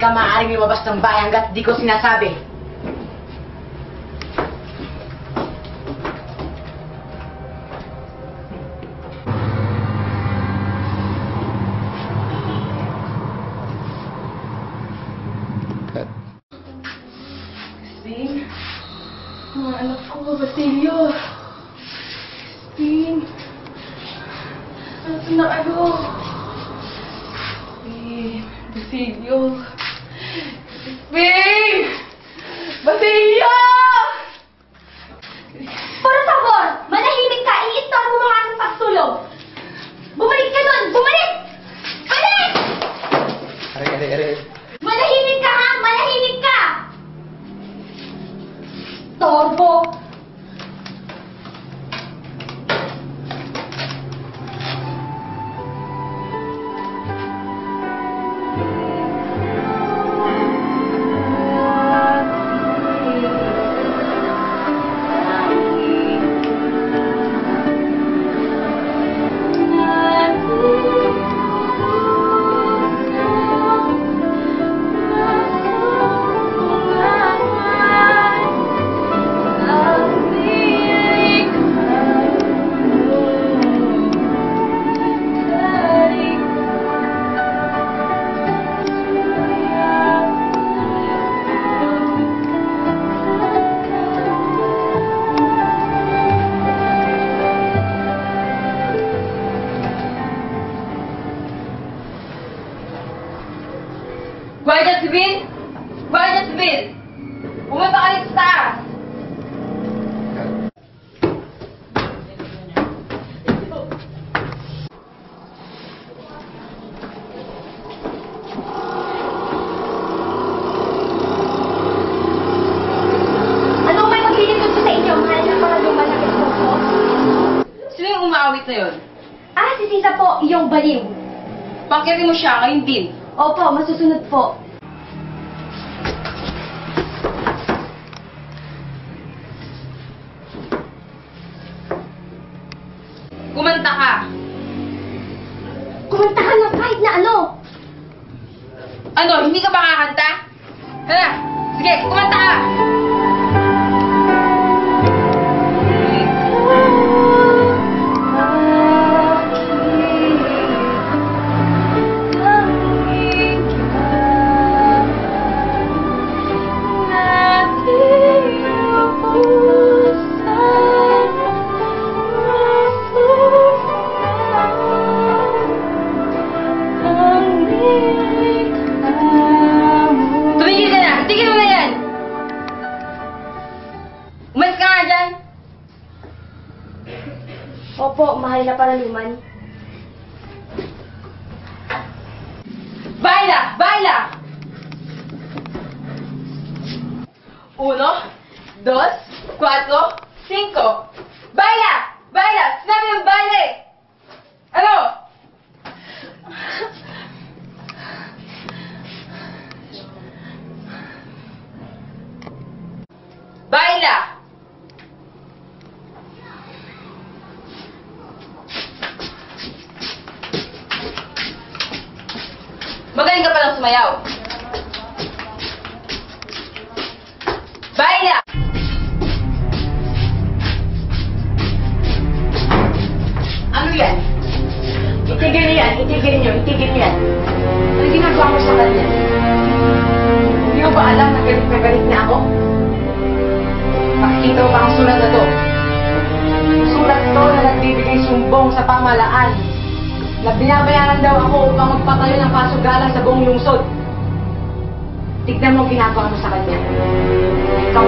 ka maaaring lumabas ng bahay hanggat di ko sinasabi. Christine? Mga anak ko, Basilio. Christine? Nasaan na kayo? Basilio? Christine! Basilio! Por favor, manahimik ka! I-istorbo mo ang aking pagtulog! Bumalik ka nun! Bumalik! Balik! Aray. Manahimik ka ha! Manahimik ka! Torbo! Guardia Civil! Guardia Civil! Pumunta ka dito sa taas! Anong may maglilingkod ko sa inyo? Mahal na para lumalapit po ko? Sino yung umaawit na yun? Ah, si Tita po, iyong baliw. Pangkirin mo siya, ngayon din. Opo, masusunod po. Kumanta ka! Kumanta ka ng kahit na ano. Ano, hindi ka ba kakanta? Hala! Sige, kumanta ka! Tumigil ka na! Tigil mo na yan! Umalis ka nga dyan! Opo, mahal na paraluman. Baila! Baila! 1, 2, 4, 5. Baila! Baila! Sinabi yung baile! Ano? Baila! Magaling ka palang sumayaw. Baila! Ano yan? Itigil niyo yan, itigil niyo yan. Ano ginagawa mo sa kanya? Hindi mo ba alam na galit na ako? Makikita mo ba ang sulat na to? Sulat to na nagbibigay sumbong sa pamalaan na binabayaran daw ako upang magpatayo ng pasugalan sa buong lungsod. Tignan mo ang ginagawa mo sa kanya. Ikaw